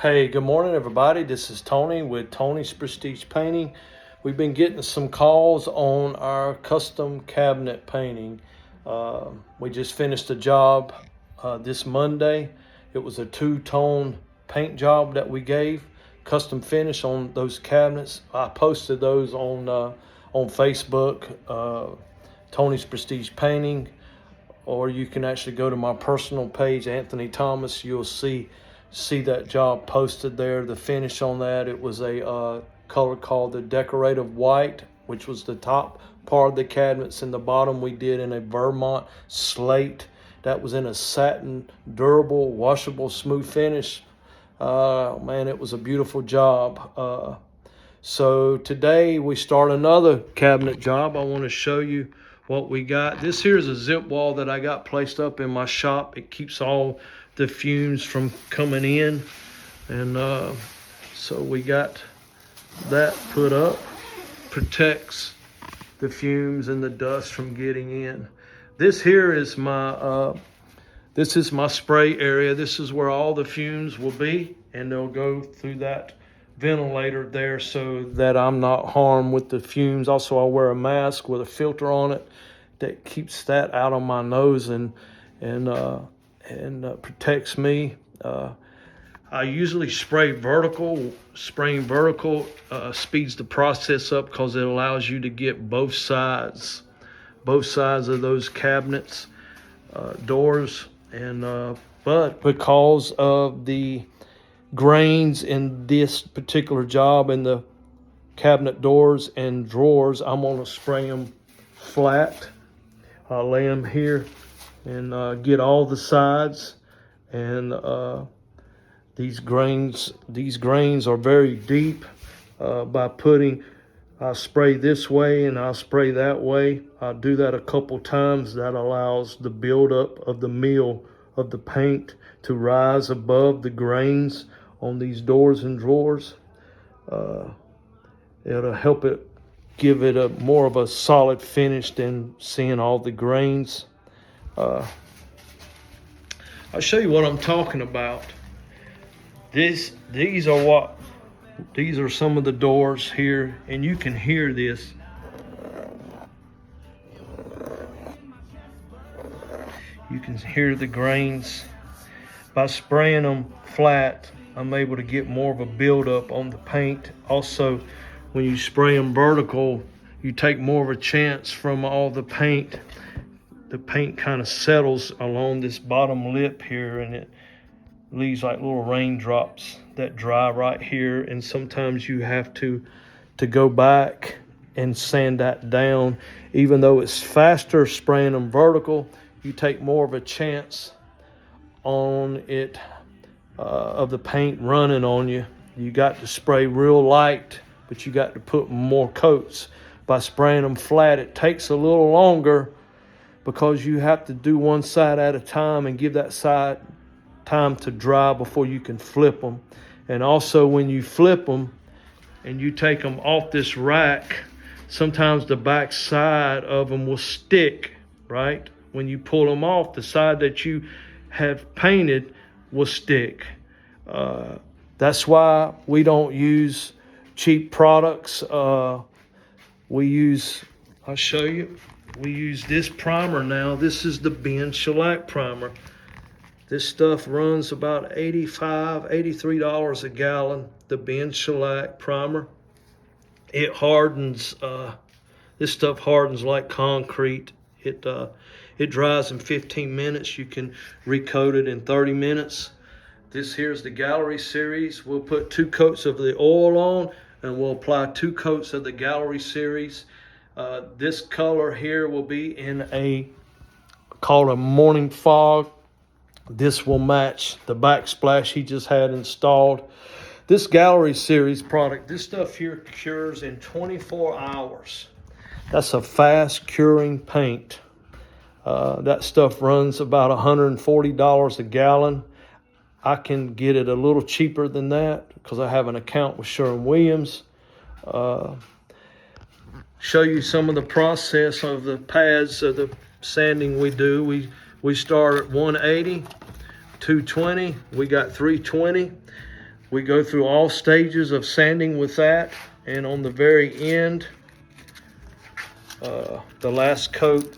Hey, good morning, everybody. This is Tony with Tony's Prestige Painting. We've been getting some calls on our custom cabinet painting. We just finished a job this Monday. It was a two-tone paint job that we gave, custom finish on those cabinets. I posted those on Facebook, Tony's Prestige Painting, or you can actually go to my personal page, Anthony Thomas. You'll see that job posted there. The finish on that, it was a color called the decorative white, which was the top part of the cabinets, and the bottom we did in a Vermont slate. That was in a satin, durable, washable, smooth finish. Man, it was a beautiful job. So today we start another cabinet job. I want to show you what we got. This here is a zip wall that I got placed up in my shop. It keeps all the fumes from coming in, and so we got that put up, protects the fumes and the dust from getting in. This here is my spray area. This is where all the fumes will be, and they'll go through that ventilator there so that I'm not harmed with the fumes. Also, I wear a mask with a filter on it that keeps that out of my nose and protects me. I usually spray vertical. Spraying vertical speeds the process up because it allows you to get both sides of those cabinets, doors, and but because of the grains in this particular job in the cabinet doors and drawers, I'm going to spray them flat. I'll lay them here and get all the sides, and these grains are very deep. By putting, I spray this way and I'll spray that way. I'll do that a couple times. That allows the buildup of the meal of the paint to rise above the grains on these doors and drawers. It'll help it give it a more of a solid finish than seeing all the grains. I'll show you what I'm talking about. These are some of the doors here, and you can hear this. You can hear the grains. By spraying them flat, I'm able to get more of a buildup on the paint. Also, when you spray them vertical, you take more of a chance from all the paint. The paint kind of settles along this bottom lip here, and it leaves like little raindrops that dry right here. And sometimes you have to go back and sand that down. Even though it's faster spraying them vertical, you take more of a chance on it of the paint running on you. You got to spray real light, but you got to put more coats. By spraying them flat, it takes a little longer because you have to do one side at a time and give that side time to dry before you can flip them. And also, when you flip them and you take them off this rack, sometimes the back side of them will stick, right? When you pull them off, the side that you have painted will stick. That's why we don't use cheap products. I'll show you. We use this primer now. This is the Ben Shellac primer. This stuff runs about $83 a gallon, the Ben Shellac primer. It hardens, this stuff hardens like concrete. It dries in 15 minutes. You can recoat it in 30 minutes. This here's the Gallery Series. We'll put 2 coats of the oil on, and we'll apply 2 coats of the Gallery Series. This color here will be in called a Morning Fog. This will match the backsplash he just had installed. This Gallery Series product, this stuff here cures in 24 hours. That's a fast curing paint. That stuff runs about $140 a gallon. I can get it a little cheaper than that because I have an account with Sherwin-Williams. Show you some of the process of the pads of the sanding we do. We start at 180, 220. We got 320. We go through all stages of sanding with that, and on the very end, the last coat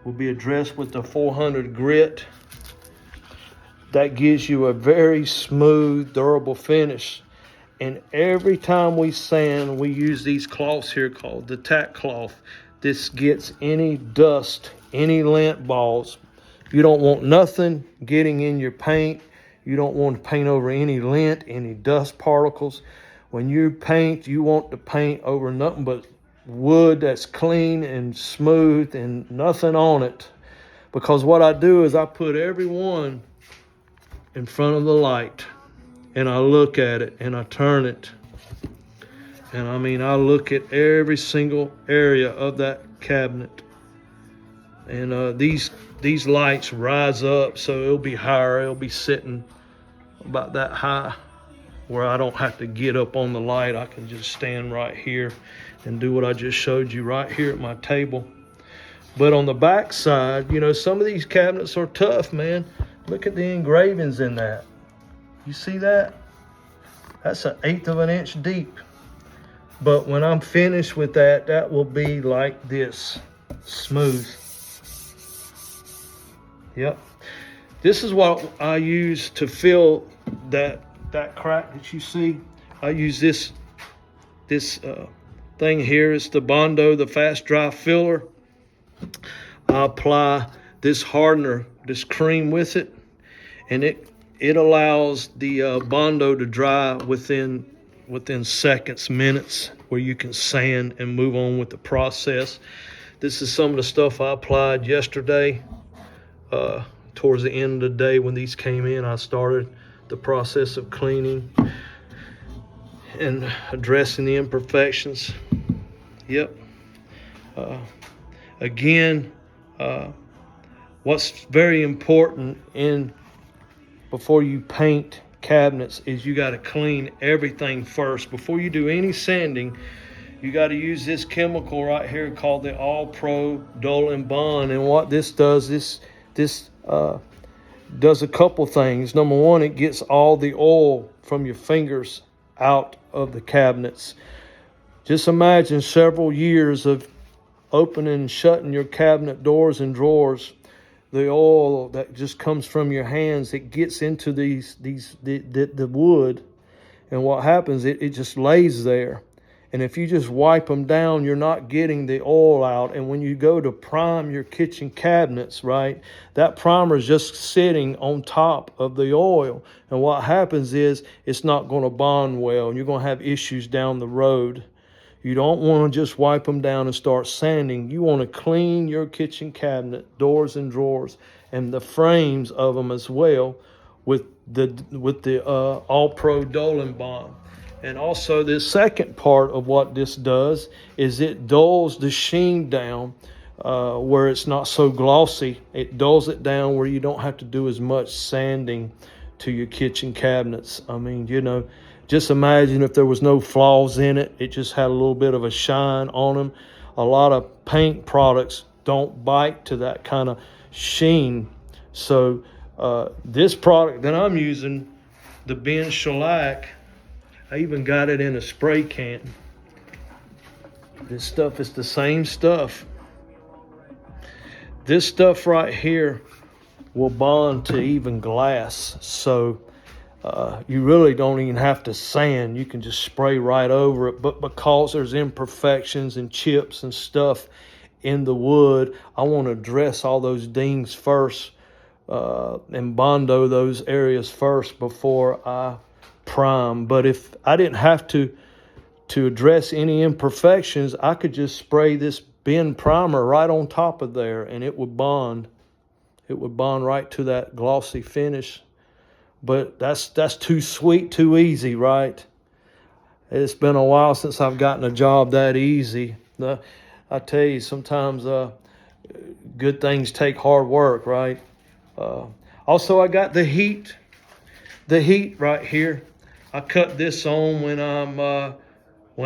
will be addressed with the 400 grit. That gives you a very smooth, durable finish. And every time we sand, we use these cloths here called the tack cloth. This gets any dust, any lint balls. You don't want nothing getting in your paint. You don't want to paint over any lint, any dust particles. When you paint, you want to paint over nothing but wood that's clean and smooth and nothing on it. Because what I do is I put every one in front of the light, and I look at it and I turn it. And I mean, I look at every single area of that cabinet. And these lights rise up, so it'll be higher. It'll be sitting about that high where I don't have to get up on the light. I can just stand right here and do what I just showed you right here at my table. But on the back side, you know, some of these cabinets are tough, man. Look at the engravings in that. You see that? That's 1/8 of an inch deep. But when I'm finished with that, that will be like this, smooth. Yep. This is what I use to fill that crack that you see. I use this thing here. It's the Bondo, the fast dry filler. I apply this hardener, this cream with it, and it allows the Bondo to dry within seconds, minutes, where you can sand and move on with the process. This is some of the stuff I applied yesterday. Towards the end of the day when these came in, I started the process of cleaning and addressing the imperfections. Yep. Again, what's very important before you paint cabinets is you got to clean everything first. Before you do any sanding, you got to use this chemical right here called the All Pro Dull and Bond. And what this does, this does a couple things. Number one, it gets all the oil from your fingers out of the cabinets. Just imagine several years of opening and shutting your cabinet doors and drawers. The oil that just comes from your hands, it gets into the wood, and what happens, it just lays there. And if you just wipe them down, you're not getting the oil out. And when you go to prime your kitchen cabinets, right, that primer is just sitting on top of the oil. And what happens is it's not going to bond well, and you're going to have issues down the road. You don't want to just wipe them down and start sanding. You want to clean your kitchen cabinet, doors and drawers, and the frames of them as well with the All Pro Dull and Bond. And also the second part of what this does is it dulls the sheen down where it's not so glossy. It dulls it down where you don't have to do as much sanding to your kitchen cabinets. I mean, you know, just imagine if there was no flaws in it. It just had a little bit of a shine on them. A lot of paint products don't bite to that kind of sheen. So this product that I'm using, the Ben Shellac, I even got it in a spray can. This stuff is the same stuff. This stuff right here will bond to even glass. So you really don't even have to sand. You can just spray right over it. But because there's imperfections and chips and stuff in the wood, I want to address all those dings first and Bondo those areas first before I prime. But if I didn't have to address any imperfections, I could just spray this Ben primer right on top of there, and it would bond. It would bond right to that glossy finish. But that's too sweet, too easy, right? It's been a while since I've gotten a job that easy. I tell you, sometimes good things take hard work, right? Also, I got the heat right here. I cut this on when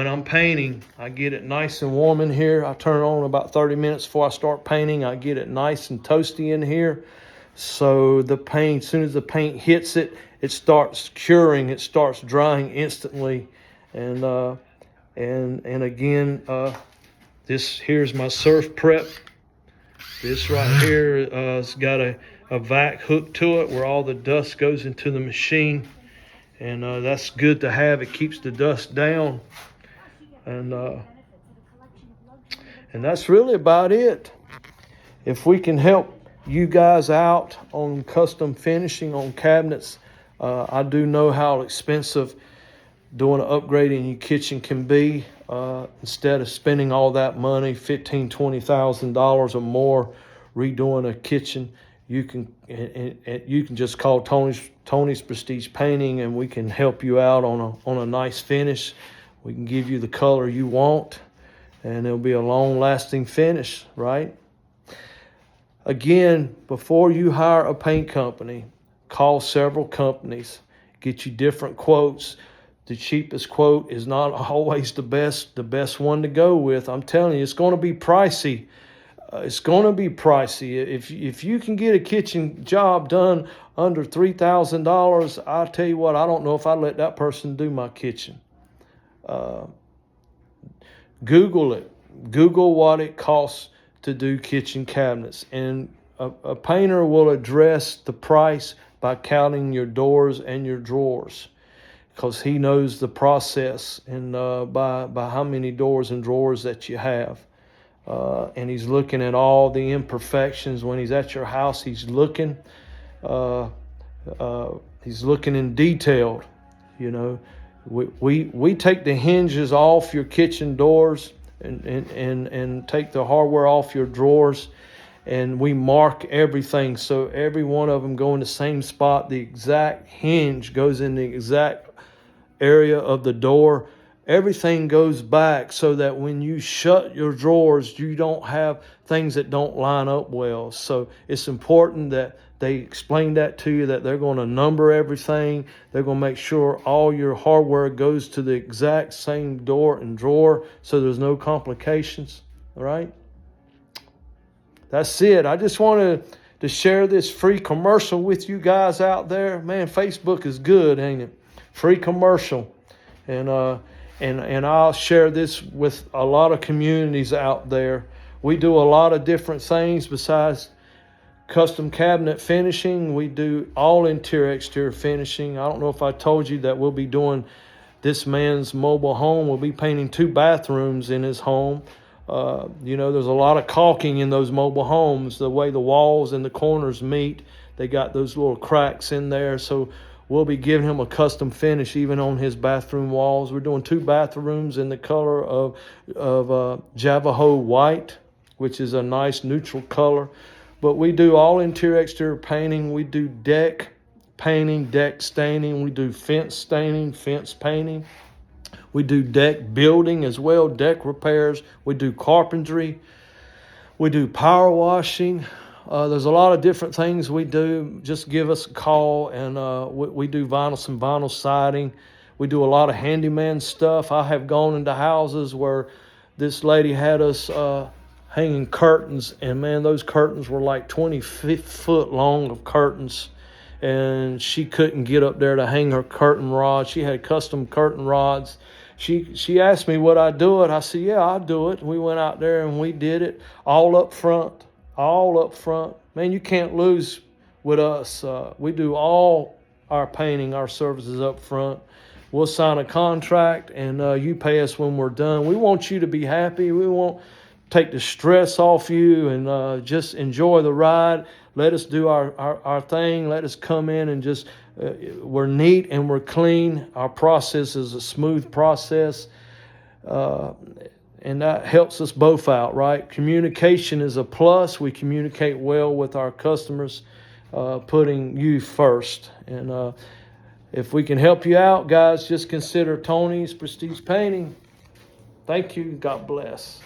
I'm painting. I get it nice and warm in here. I turn it on about 30 minutes before I start painting. I get it nice and toasty in here. So the paint, as soon as the paint hits it, it starts curing, it starts drying instantly. And again, this here's my surf prep. This right here has got a vac hooked to it where all the dust goes into the machine, and that's good to have. It keeps the dust down, and that's really about it. If we can help you guys out on custom finishing on cabinets, I do know how expensive doing an upgrade in your kitchen can be. Instead of spending all that money, $15,000-$20,000 or more, redoing a kitchen, you can just call Tony's Prestige Painting, and we can help you out on a nice finish. We can give you the color you want, and it'll be a long-lasting finish, right? Again, before you hire a paint company, call several companies, get you different quotes. The cheapest quote is not always the best one to go with. I'm telling you, it's going to be pricey. It's going to be pricey. If you can get a kitchen job done under $3,000, I'll tell you what, I don't know if I'd let that person do my kitchen. Google it. Google what it costs to do kitchen cabinets. And a painter will address the price by counting your doors and your drawers, because he knows the process and by how many doors and drawers that you have. And he's looking at all the imperfections. When he's at your house, he's looking in detail. You know, we take the hinges off your kitchen doors and take the hardware off your drawers, and we mark everything so every one of them go in the same spot. The exact hinge goes in the exact area of the door. Everything goes back so that when you shut your drawers, you don't have things that don't line up well. So it's important that they explain that to you, that they're going to number everything. They're going to make sure all your hardware goes to the exact same door and drawer so there's no complications. All right? That's it. I just wanted to share this free commercial with you guys out there. Man, Facebook is good, ain't it? Free commercial. And I'll share this with a lot of communities out there. We do a lot of different things besides custom cabinet finishing. We do all interior exterior finishing. I don't know if I told you that we'll be doing this man's mobile home. We'll be painting 2 bathrooms in his home. You know, there's a lot of caulking in those mobile homes. The way the walls and the corners meet, they got those little cracks in there. So we'll be giving him a custom finish even on his bathroom walls. We're doing 2 bathrooms in the color of Javaho white, which is a nice neutral color. But we do all interior exterior painting. We do deck painting, deck staining. We do fence staining, fence painting. We do deck building as well, deck repairs. We do carpentry. We do power washing. There's a lot of different things we do. Just give us a call, and we do some vinyl siding. We do a lot of handyman stuff. I have gone into houses where this lady had us hanging curtains, and man, those curtains were like 20 foot long of curtains, and she couldn't get up there to hang her curtain rods. She had custom curtain rods. She asked me would I do it. I said, yeah, I'll do it. We went out there and we did it all up front. Man, you can't lose with us. We do all our painting, our services up front. We'll sign a contract, and you pay us when we're done. We want you to be happy. We won't take the stress off you, and just enjoy the ride. Let us do our thing. Let us come in and just, we're neat and we're clean. Our process is a smooth process. And that helps us both out, right? Communication is a plus. We communicate well with our customers, putting you first. And if we can help you out, guys, just consider Tony's Prestige Painting. Thank you. God bless.